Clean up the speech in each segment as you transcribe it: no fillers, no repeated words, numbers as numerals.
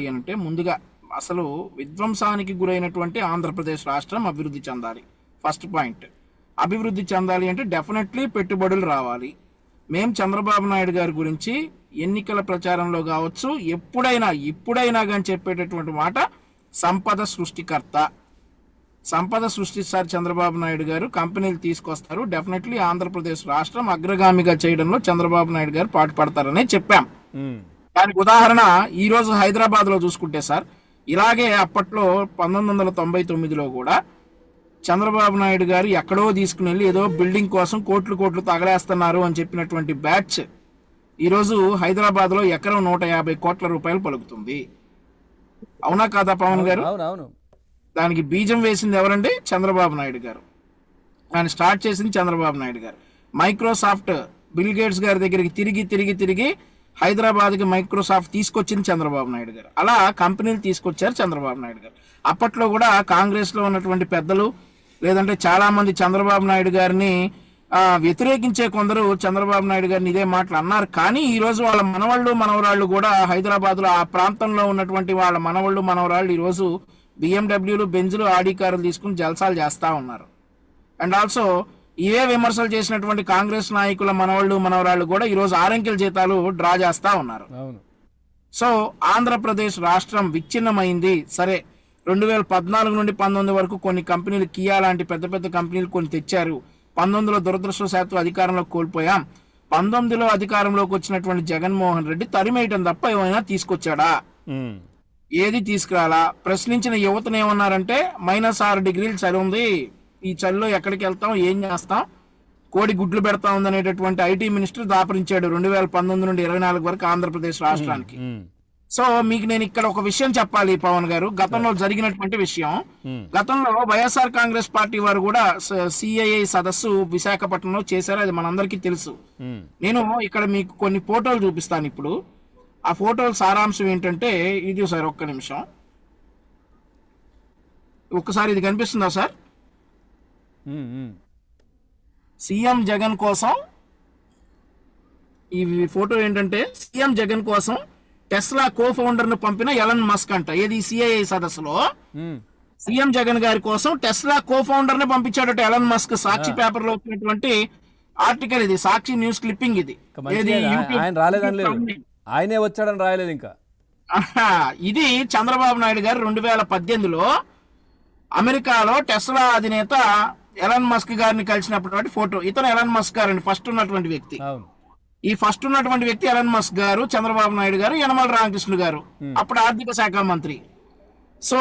అంటే ముందుగా అసలు విధ్వంసానికి గురైనటువంటి ఆంధ్రప్రదేశ్ రాష్ట్రం అభివృద్ధి చెందాలి. First point. అభివృద్ధి చెందాలి అంటే డెఫినెట్లీ పెట్టుబడులు రావాలి. మేం చంద్రబాబు నాయుడు గారి గురించి ఎన్నికల ప్రచారంలో కావచ్చు, ఇప్పుడైనా కానీ చెప్పేటటువంటి మాట సంపద సృష్టికర్త. సంపద సృష్టిస్తారు చంద్రబాబు నాయుడు గారు, కంపెనీలు తీసుకొస్తారు. డెఫినెట్లీ ఆంధ్రప్రదేశ్ రాష్ట్రం అగ్రగామిగా చేయడంలో చంద్రబాబు నాయుడు గారు పాటుపడతారనే చెప్పాం. దానికి ఉదాహరణ ఈ రోజు హైదరాబాద్ లో చూసుకుంటే సార్, ఇలాగే అప్పట్లో 1999లో కూడా చంద్రబాబు నాయుడు గారు ఎక్కడో తీసుకుని వెళ్ళి ఏదో బిల్డింగ్ కోసం కోట్లు తగలేస్తున్నారు అని చెప్పినటువంటి బ్యాచ్ ఈరోజు హైదరాబాద్ లో ఎకరం 150 కోట్ల రూపాయలు పలుకుతుంది. అవునా కాదా పవన్ గారు? దానికి బీజం వేసింది ఎవరండి? చంద్రబాబు నాయుడు గారు. దాన్ని స్టార్ట్ చేసింది చంద్రబాబు నాయుడు గారు. మైక్రోసాఫ్ట్ బిల్ గేట్స్ గారి దగ్గరికి తిరిగి హైదరాబాద్కి మైక్రోసాఫ్ట్ తీసుకొచ్చింది చంద్రబాబు నాయుడు గారు. అలా కంపెనీలు తీసుకొచ్చారు చంద్రబాబు నాయుడు గారు. అప్పట్లో కూడా కాంగ్రెస్ లో ఉన్నటువంటి పెద్దలు లేదంటే చాలా మంది చంద్రబాబు నాయుడు గారిని వ్యతిరేకించే కొందరు చంద్రబాబు నాయుడు గారిని ఇదే మాటలు అన్నారు. కానీ ఈ రోజు వాళ్ళ మనవరాళ్ళు కూడా హైదరాబాద్ లో ఆ ప్రాంతంలో ఉన్నటువంటి వాళ్ళ మనవరాళ్ళు ఈ రోజు బిఎండబ్ల్యూలు, బెంజులు, ఆడి కారులు తీసుకుని జల్సాలు చేస్తా ఉన్నారు. అండ్ ఆల్సో ఇవే విమర్శలు చేసినటువంటి కాంగ్రెస్ నాయకుల మనవరాళ్ళు కూడా ఈ రోజు 6 అంకెల జీతాలు డ్రా చేస్తా ఉన్నారు. సో ఆంధ్రప్రదేశ్ రాష్ట్రం విచ్ఛిన్నమైంది. సరే 2014 నుండి 19 వరకు కొన్ని కంపెనీలు, కియా లాంటి పెద్ద కంపెనీలు కొన్ని తెచ్చారు. 19లో దురదృష్టవశాత్తు అధికారంలోకి కోల్పోయాం. 19లో అధికారంలోకి వచ్చినటువంటి జగన్మోహన్ రెడ్డి తరిమేయటం తప్ప ఏమైనా తీసుకొచ్చాడా? ఏది తీసుకురాలా. ప్రశ్నించిన యువతను ఏమన్నారంటే -6 డిగ్రీలు చలి ఉంది, ఈ చలిలో ఎక్కడికి వెళ్తాం, ఏం చేస్తాం, కోడి గుడ్లు పెడతా ఉందనేటటువంటి ఐటీ మినిస్టర్ దాపరించాడు 2019 నుండి 24 వరకు ఆంధ్రప్రదేశ్ రాష్ట్రానికి. సో మీకు నేను ఇక్కడ ఒక విషయం చెప్పాలి పవన్ గారు, గతంలో జరిగినటువంటి విషయం. గతంలో వైఎస్ఆర్ కాంగ్రెస్ పార్టీ వారు కూడా సిఐఐ సదస్సు విశాఖపట్నంలో చేశారు, అది మనందరికీ తెలుసు. నేను ఇక్కడ మీకు కొన్ని ఫోటోలు చూపిస్తాను. ఇప్పుడు ఆ ఫోటోల సారాంశం ఏంటంటే ఇది సార్, ఒక్క నిమిషం, ఒక్కసారి ఇది కనిపిస్తుందా సార్? సీఎం జగన్ కోసం ఈ ఫోటో ఏంటంటే సీఎం జగన్ కోసం టెస్లా కో ఫౌండర్ ను పంపిన ఎలన్ మస్క్ అంట. ఏది సిఐఐ సదస్సులో సీఎం జగన్ గారి కోసం టెస్లా కో ఫౌండర్ ని పంపించాడట ఎలన్ మస్క్. సాక్షి పేపర్ లో వచ్చినటువంటి ఆర్టికల్ ఇది, సాక్షి న్యూస్ క్లిప్పింగ్ ఇది. ఆయనే వచ్చాడని రాయలేదు ఇంకా. ఇది చంద్రబాబు నాయుడు గారు 2018లో అమెరికాలో టెస్లా అధినేత ఎలన్ మస్క్ గారిని కలిసినప్పుడు ఫోటో. ఇతను ఎలన్ మస్క్ గారు అండి, ఫస్ట్ ఉన్నటువంటి వ్యక్తి. ఈ ఫస్ట్ ఉన్నటువంటి వ్యక్తి ఎలన్ మస్క్ గారు, చంద్రబాబు నాయుడు గారు, యనమల రామకృష్ణ గారు, అప్పుడు ఆర్థిక శాఖ మంత్రి. సో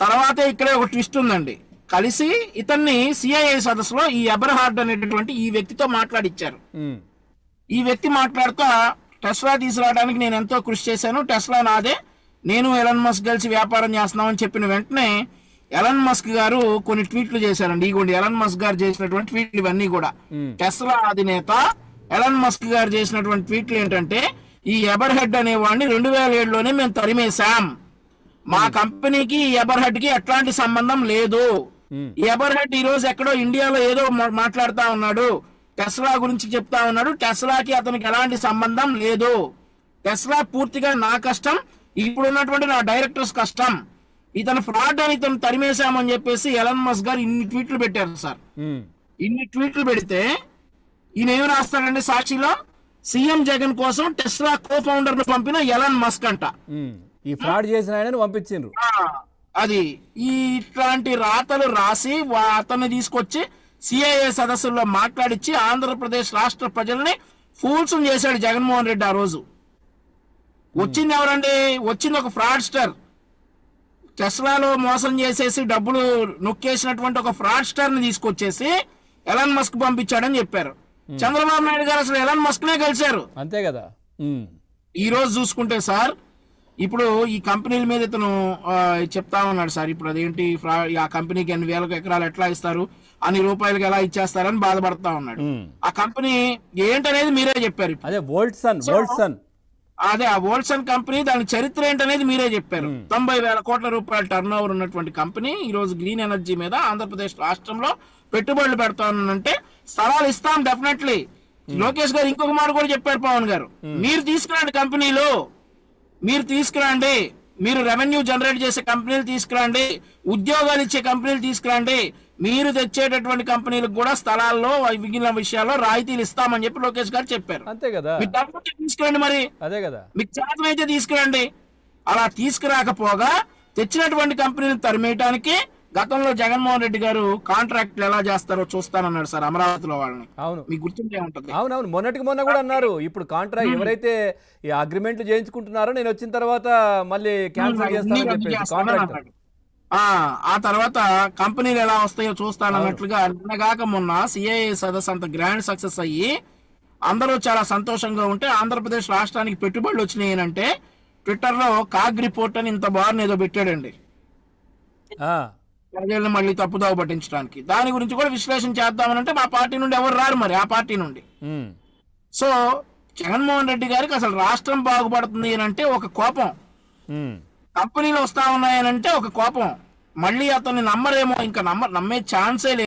తర్వాతే ఇక్కడే ఒక ట్విస్ట్ ఉందండి. కలిసి ఇతన్ని సిఐఐ సదస్సులో ఈ ఎబర్హార్డ్ అనేటటువంటి ఈ వ్యక్తితో మాట్లాడిచ్చారు. ఈ వ్యక్తి మాట్లాడుతూ టెస్లా తీసుకురావడానికి నేను ఎంతో కృషి చేశాను, టెస్లా నాదే, నేను ఎలన్ మస్క్ కలిసి వ్యాపారం చేస్తున్నామని చెప్పిన వెంటనే ఎలన్ మస్క్ గారు కొన్ని ట్వీట్లు చేశారండి. ఇగోండి ఎలన్ మస్క్ గారు చేసినటువంటి ట్వీట్లు ఇవన్నీ కూడా. టెస్లా అధినేత ఎలన్ మస్క్ గారు చేసినటువంటి ట్వీట్లు ఏంటంటే, ఈ ఎబర్హెడ్ అనేవాడిని 2007లోనే మేము తరిమేశాం, మా కంపెనీకి ఈ ఎబర్హెడ్ కి ఎట్లాంటి సంబంధం లేదు. ఈ ఎబర్హెడ్ ఈ రోజు ఎక్కడో ఇండియాలో ఏదో మాట్లాడుతా ఉన్నాడు, టెస్లా గురించి చెప్తా ఉన్నాడు, టెస్లాకి అతనికి ఎలాంటి సంబంధం లేదు. టెస్లా పూర్తిగా నా కష్టం, ఇప్పుడున్నటువంటి నా డైరెక్టర్స్ కష్టం, ఇతను ఫ్రాడ్ అని ఇతను తరిమేశామని చెప్పేసి ఎలన్ మస్క్ గారు ఇన్ని ట్వీట్లు పెట్టారు సార్. ఇన్ని ట్వీట్లు పెడితే ఈయన ఏమి రాస్తాడండి సాక్షిలో, సీఎం జగన్ కోసం టెస్లా కో ఫౌండర్ ను పంపిన ఎలన్ మస్క్ అంట. ఈ ఫ్రాడ్ చేసిన ఆయన పంపించిండ్రు. అది ఇట్లాంటి రాతలు రాసి అతన్ని తీసుకొచ్చి సిఐఏ సదస్సుల్లో మాట్లాడించి ఆంధ్రప్రదేశ్ రాష్ట్ర ప్రజల్ని ఫూల్స్ చేశాడు జగన్మోహన్ రెడ్డి. ఆ రోజు వచ్చింది ఎవరండి? వచ్చింది ఒక ఫ్రాడ్స్టర్. టెస్లాలో మోసం చేసేసి డబ్బులు నొక్కేసినటువంటి ఒక ఫ్రాడ్స్టర్ ని తీసుకొచ్చేసి ఎలన్ మస్క్ పంపించాడని చెప్పారు. చంద్రబాబు నాయుడు గారు అసలు ఎలన్ మస్క్ నే కలిశారు, అంతే కదా. ఈ రోజు చూసుకుంటే సార్, ఇప్పుడు ఈ కంపెనీల మీద ఇతను చెప్తా ఉన్నాడు సార్. ఇప్పుడు అదేంటి, ఆ కంపెనీకి ఎన్ని వేల ఎకరాలు ఎట్లా ఇస్తారు, అన్ని రూపాయలకి ఎలా ఇచ్చేస్తారని బాధపడతా ఉన్నాడు. ఆ కంపెనీ ఏంటనేది మీరే చెప్పారు. అదే ఆ వోల్సన్ కంపెనీ, దాని చరిత్ర ఏంటనేది మీరే చెప్పారు. 90,000 కోట్ల రూపాయల టర్న్ ఓవర్ ఉన్నటువంటి కంపెనీ ఈ రోజు గ్రీన్ ఎనర్జీ మీద ఆంధ్రప్రదేశ్ రాష్ట్రంలో పెట్టుబడులు పెడతానంటే స్థలాలు ఇస్తాం డెఫినెట్లీ. లోకేష్ గారు ఇంకొక మాట కూడా చెప్పారు పవన్ గారు, మీరు తీసుకురండి కంపెనీలు, మీరు తీసుకురండి, మీరు రెవెన్యూ జనరేట్ చేసే కంపెనీలు తీసుకురండి, ఉద్యోగాలు ఇచ్చే కంపెనీలు తీసుకురండి, మీరు తెచ్చేటటువంటి కంపెనీలకు కూడా స్థలాల్లో మిగిలిన విషయాల్లో రాయితీలు ఇస్తామని చెప్పి లోకేష్ గారు చెప్పారు. అంతే కదా, మీకు డబ్బు తీసుకురండి, మరి అదే కదా, మీకు చేతనైతే అయితే తీసుకురండి. అలా తీసుకురాకపోగా తెచ్చినటువంటి కంపెనీలు తరిమేయటానికి గతంలో జగన్మోహన్ రెడ్డి గారు కాంట్రాక్ట్లు ఎలా చేస్తారో చూస్తానన్నాడు సార్ అమరావతిలో వాళ్ళని. అవును మీకు గుర్తుండే ఉంటుంది. అవునవును, మొన్నటికి మొన్న కూడా అన్నారు. ఇప్పుడు కాంట్రాక్ట్ ఎవరైతే ఈ అగ్రిమెంట్లు చేయించుకుంటున్నారో నేను వచ్చిన తర్వాత మళ్ళీ క్యాన్సిల్ చేస్తానని చెప్పేసి కాంట్రాక్ట్. ఆ తర్వాత కంపెనీలు ఎలా వస్తాయో చూస్తానన్నట్లుగా నిన్నగాక మొన్న సిఐఏ సదస్సు అంత గ్రాండ్ సక్సెస్ అయ్యి అందరూ చాలా సంతోషంగా ఉంటే ఆంధ్రప్రదేశ్ రాష్ట్రానికి పెట్టుబడులు వచ్చినాయి అంటే ట్విట్టర్ లో కాగ్ రిపోర్ట్ అని ఇంత బాగా ఏదో పెట్టాడండి, ప్రజల్ని మళ్ళీ తప్పుదావ పట్టించడానికి. దాని గురించి కూడా విశ్లేషణ చేద్దామనంటే మా పార్టీ నుండి ఎవరు రారు, మరి ఆ పార్టీ నుండి. సో జగన్మోహన్ రెడ్డి గారికి అసలు రాష్ట్రం బాగుపడుతుంది అని అంటే ఒక కోపం, కంపెనీలు వస్తా ఉన్నాయనంటే ఒక కోపం. మళ్ళీ అతన్ని నమ్మరేమో, ఇంకా నమ్మే ఛాన్సే లేదు.